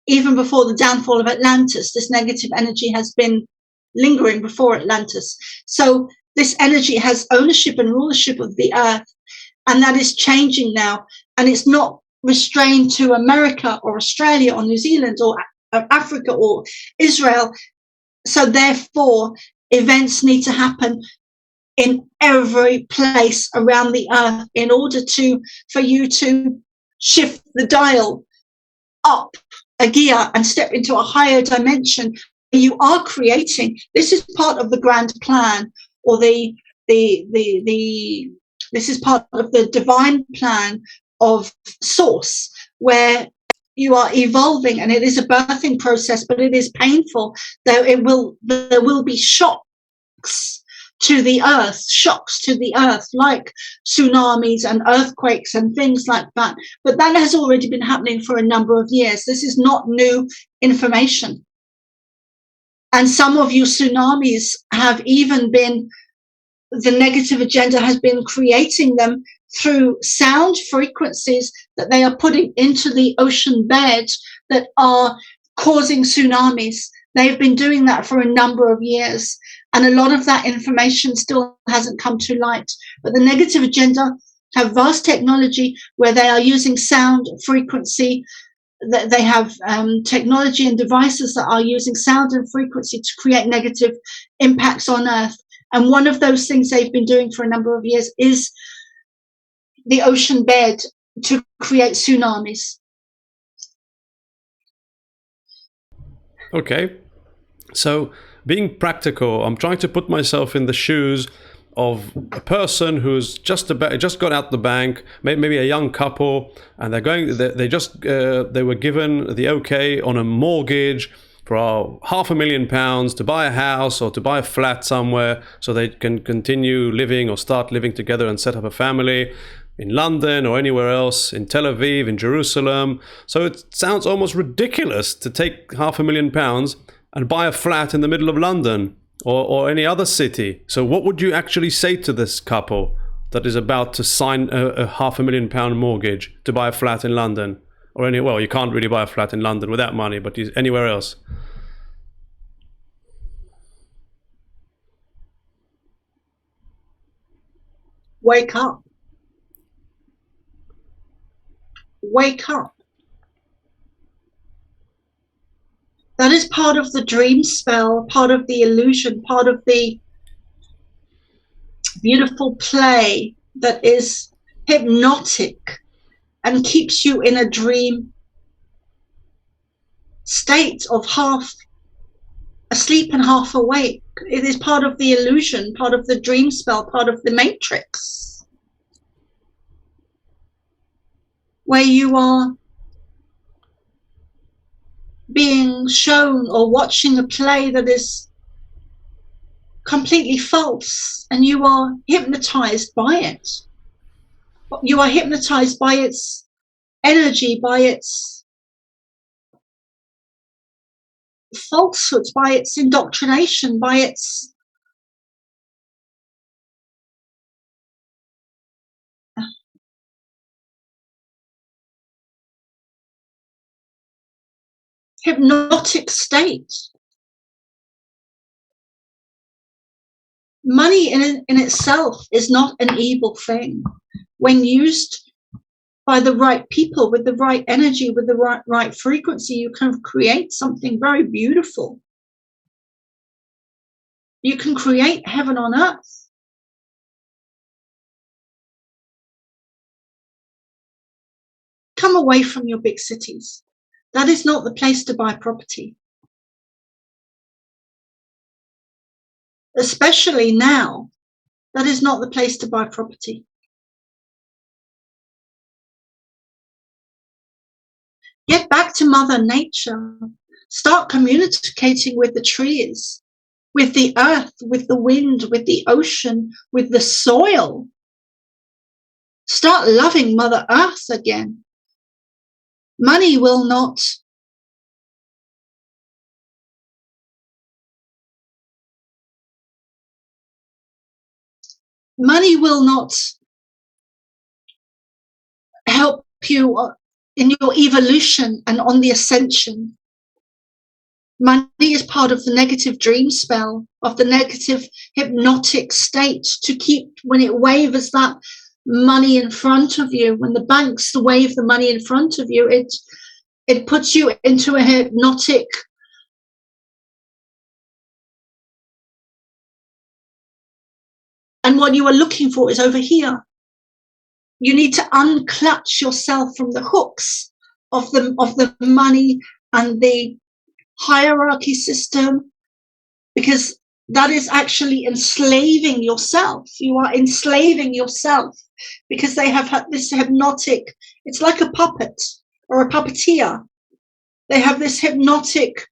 S2: even before the downfall of Atlantis. This negative energy has been lingering before Atlantis. So this energy has ownership and rulership of the earth, and that is changing now. And it's not restrained to America or Australia or New Zealand or Africa or Israel. So therefore, events need to happen in every place around the earth in order for you to shift the dial up a gear and step into a higher dimension. You are creating. This is part of the grand plan, or this is part of the divine plan of source, where you are evolving, and it is a birthing process, but it is painful. There will be shocks to the earth, like tsunamis and earthquakes and things like that. But that has already been happening for a number of years. This is not new information. And some of you tsunamis have even been, the negative agenda has been creating them through sound frequencies that they are putting into the ocean bed that are causing tsunamis. They've been doing that for a number of years, and a lot of that information still hasn't come to light. But the negative agenda have vast technology where they are using sound frequency. They have technology and devices that are using sound and frequency to create negative impacts on Earth. And one of those things they've been doing for a number of years is the ocean bed to create tsunamis.
S1: Okay. So, being practical, I'm trying to put myself in the shoes of a person who's just got out the bank, maybe a young couple, and they were given the okay on a mortgage for £500,000 to buy a house or to buy a flat somewhere, so they can continue living or start living together and set up a family in London or anywhere else, in Tel Aviv, in Jerusalem. So it sounds almost ridiculous to take £500,000 and buy a flat in the middle of London or any other city. So what would you actually say to this couple that is about to sign a £500,000 mortgage to buy a flat in London? Well, you can't really buy a flat in London with that money, but anywhere else.
S2: Wake up. Wake up. That is part of the dream spell, part of the illusion, part of the beautiful play that is hypnotic and keeps you in a dream state of half asleep and half awake. It is part of the illusion, part of the dream spell, part of the matrix, where you are being shown or watching a play that is completely false, and you are hypnotized by it. You are hypnotized by its energy, by its falsehoods, by its indoctrination, by its hypnotic state. Money in itself is not an evil thing. When used by the right people, with the right energy, with the right frequency, you can create something very beautiful. You can create heaven on earth. Come away from your big cities. That is not the place to buy property. Especially now, that is not the place to buy property. Get back to Mother Nature. Start communicating with the trees, with the earth, with the wind, with the ocean, with the soil. Start loving Mother Earth again. Money will not help you in your evolution and on the ascension. Money is part of the negative dream spell, of the negative hypnotic state, to keep, when it waves that money in front of you, when the banks wave the money in front of you, it puts you into a hypnotic and what you are looking for is over here. You need to unclutch yourself from the hooks of the money and the hierarchy system, because that is actually enslaving yourself. You are enslaving yourself because they have this hypnotic, it's like a puppet or a puppeteer. They have this hypnotic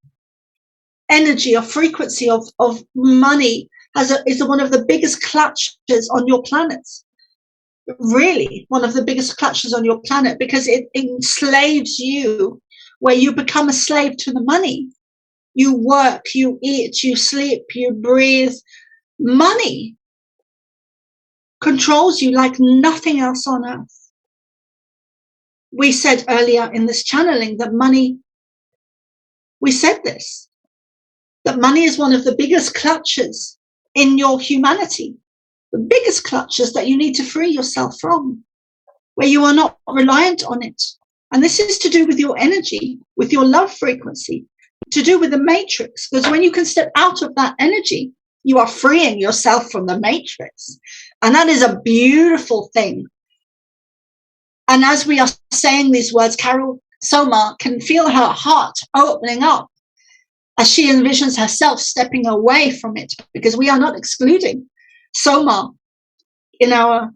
S2: energy or frequency of money is one of the biggest clutches on your planet. Really, one of the biggest clutches on your planet, because it enslaves you, where you become a slave to the money. You work, you eat, you sleep, you breathe. Money controls you like nothing else on earth. We said earlier in this channeling that money, we said this, that money is one of the biggest clutches in your humanity, the biggest clutches that you need to free yourself from, where you are not reliant on it. And this is to do with your energy, with your love frequency, to do with the matrix, because when you can step out of that energy, you are freeing yourself from the matrix. And that is a beautiful thing. And as we are saying these words, Soma can feel her heart opening up as she envisions herself stepping away from it, because we are not excluding Soma in our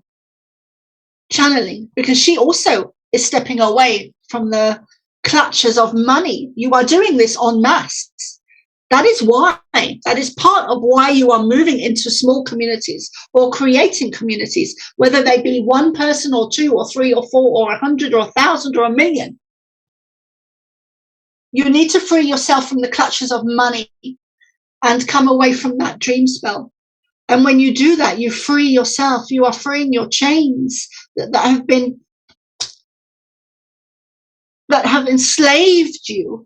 S2: channeling, because she also is stepping away from the clutches of money. You are doing this en masse. That is why, that is part of why you are moving into small communities or creating communities, whether they be one person or two or three or four or 100 or 1,000 or 1,000,000. You need to free yourself from the clutches of money and come away from that dream spell. And when you do that, you free yourself. You are freeing your chains that have enslaved you.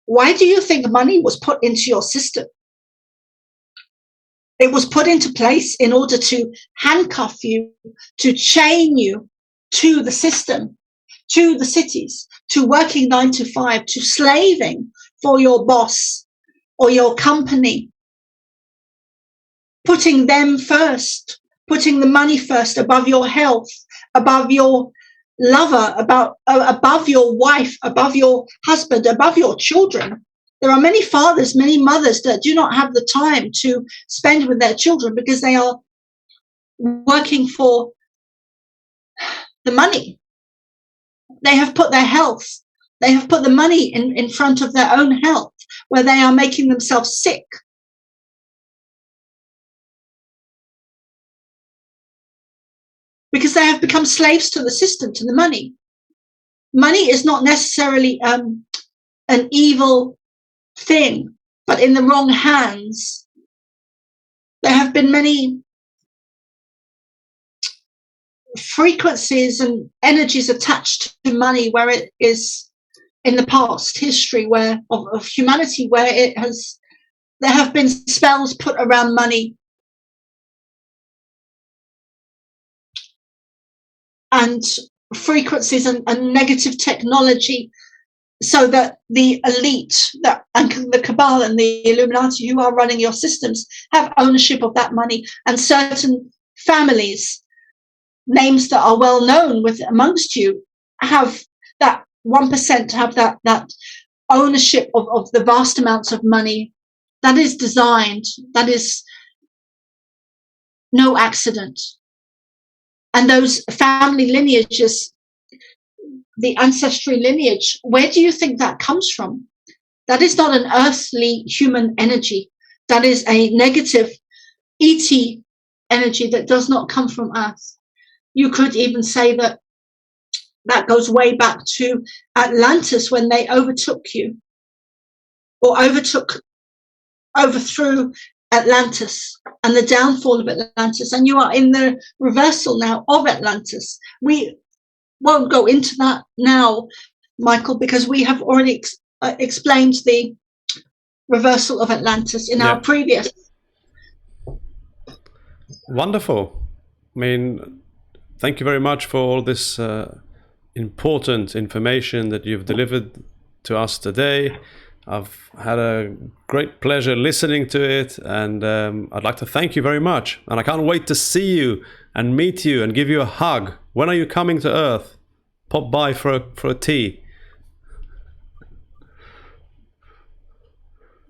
S2: Why do you think money was put into your system? It was put into place in order to handcuff you, to chain you to the system, to the cities, to working 9 to 5, to slaving for your boss or your company, putting them first, putting the money first above your health, above your lover, above your wife, above your husband, above your children. There are many fathers, many mothers that do not have the time to spend with their children because they are working for the money. They have put their health, they have put the money in front of their own health, where they are making themselves sick. Because they have become slaves to the system, to the money. Money is not necessarily an evil thing, but in the wrong hands, there have been many frequencies and energies attached to money where it is in the past history where of humanity, where there have been spells put around money and frequencies and negative technology, so that the elite and the cabal and the Illuminati who are running your systems have ownership of that money, and certain families, names that are well known amongst you, have that 1% have that ownership of the vast amounts of money that is designed, that is no accident. And those family lineages, the ancestry lineage, where do you think that comes from? That is not an earthly human energy. That is a negative ET energy that does not come from Earth. You could even say that goes way back to Atlantis, when they overtook you, or overthrew Atlantis and the downfall of Atlantis, and you are in the reversal now of Atlantis. We won't go into that now, Michael, because we have already explained the reversal of Atlantis in our previous.
S1: Wonderful. I mean, thank you very much for all this important information that you've delivered to us today. I've had a great pleasure listening to it, and I'd like to thank you very much. And I can't wait to see you and meet you and give you a hug. When are you coming to Earth? Pop by for a tea.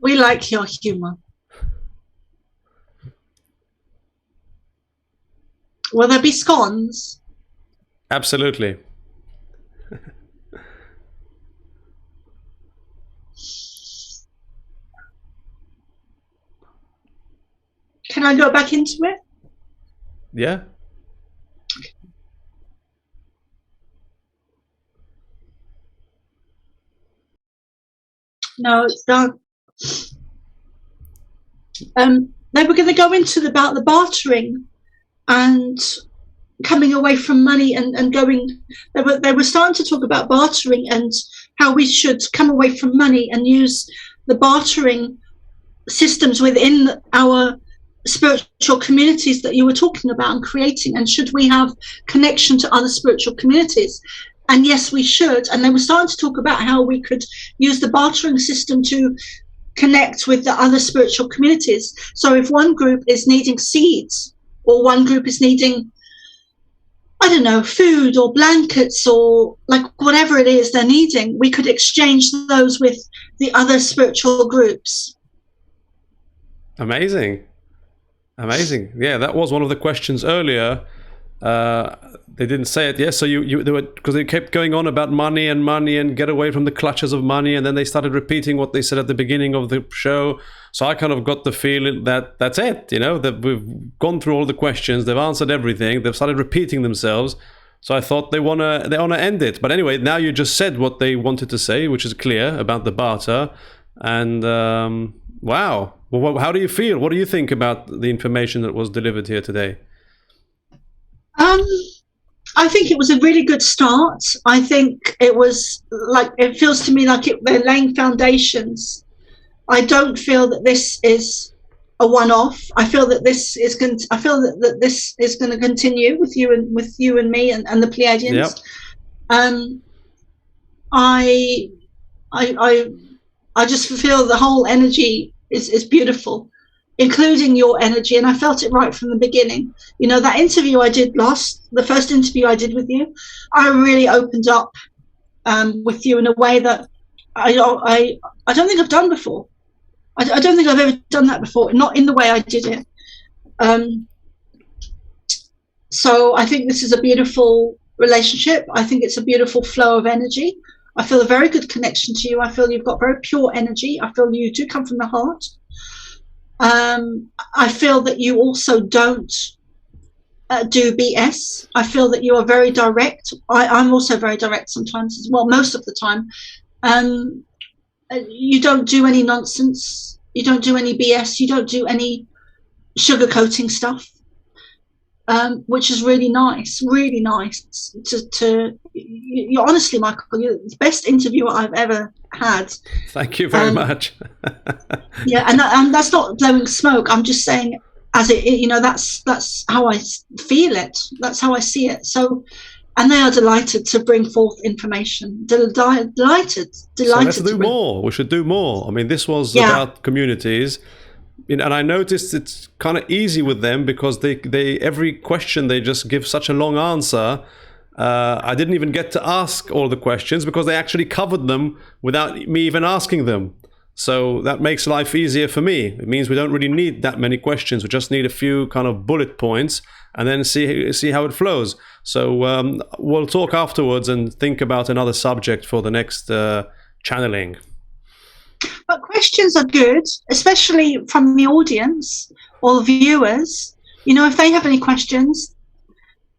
S2: We like your humor. Will there be scones?
S1: Absolutely.
S2: Can I go back into it?
S1: Yeah.
S2: No, it's done. They were going to go into about the bartering and coming away from money and going. They were starting to talk about bartering and how we should come away from money and use the bartering systems within our spiritual communities that you were talking about and creating, and should we have connection to other spiritual communities? And yes, we should. And they were starting to talk about how we could use the bartering system to connect with the other spiritual communities. So if one group is needing seeds, or one group is needing, I don't know, food or blankets or like whatever it is they're needing, we could exchange those with the other spiritual groups.
S1: Amazing. Amazing. Yeah, that was one of the questions earlier. They didn't say it. Yes, so they were, because they kept going on about money and get away from the clutches of money, and then they started repeating what they said at the beginning of the show. So I kind of got the feeling that that's it. You know, that we've gone through all the questions, they've answered everything, they've started repeating themselves. So I thought they wanna end it. But anyway, now you just said what they wanted to say, which is clear about the barter. And wow. Well, how do you feel? What do you think about the information that was delivered here today?
S2: I think it was a really good start. I think it was like, it feels to me like they're laying foundations. I don't feel that this is a one-off. I feel that this is going to continue with you and me and the Pleiadians. Yep. I just feel the whole energy is beautiful, including your energy, and I felt it right from the beginning. You know, that interview I did the first interview I did with you, I really opened up with you in a way that I don't think I've done before. I don't think I've ever done that before, not in the way I did it. So I think this is a beautiful relationship. I think it's a beautiful flow of energy. I feel a very good connection to you. I feel you've got very pure energy. I feel you do come from the heart. I feel that you also don't do BS. I feel that you are very direct. I'm also very direct sometimes as well, most of the time. You don't do any nonsense. You don't do any BS. You don't do any sugarcoating stuff, which is really nice to you're honestly, Michael, you're the best interviewer I've ever had.
S1: Thank you very much.
S2: Yeah, and that's not blowing smoke. I'm just saying, as that's how I feel it. That's how I see it. So, and they are delighted to bring forth information. Delighted.
S1: So let's do more. We should do more. I mean, this was about communities. And I noticed it's kind of easy with them because they every question they just give such a long answer. I didn't even get to ask all the questions because they actually covered them without me even asking them. So that makes life easier for me. It means we don't really need that many questions. We just need a few kind of bullet points and then see how it flows. So we'll talk afterwards and think about another subject for the next channeling.
S2: But questions are good, especially from the audience or the viewers. If they have any questions,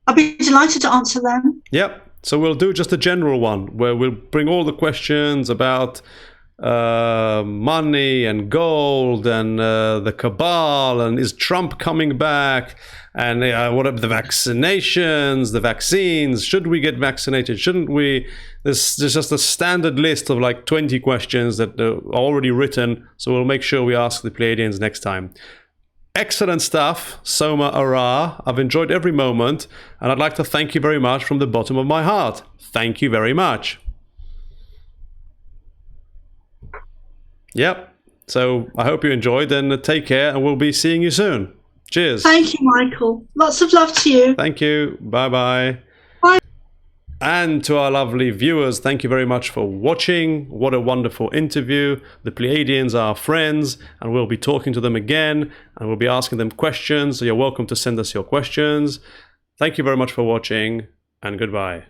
S2: I'll be delighted to answer them.
S1: Yep. So we'll do just a general one where we'll bring all the questions about money and gold and the cabal and is Trump coming back and what are the vaccinations, the vaccines, should we get vaccinated, shouldn't we? There's just a standard list of like 20 questions that are already written, so we'll make sure we ask the Pleiadians next time. Excellent stuff, Soma Arah. I've enjoyed every moment and I'd like to thank you very much from the bottom of my heart. Thank you very much. Yep. So I hope you enjoyed and take care and we'll be seeing you soon. Cheers.
S2: Thank you, Michael. Lots of love to you.
S1: Thank you. Bye-bye.
S2: Bye.
S1: And to our lovely viewers, thank you very much for watching. What a wonderful interview. The Pleiadians are our friends and we'll be talking to them again and we'll be asking them questions. So you're welcome to send us your questions. Thank you very much for watching and goodbye.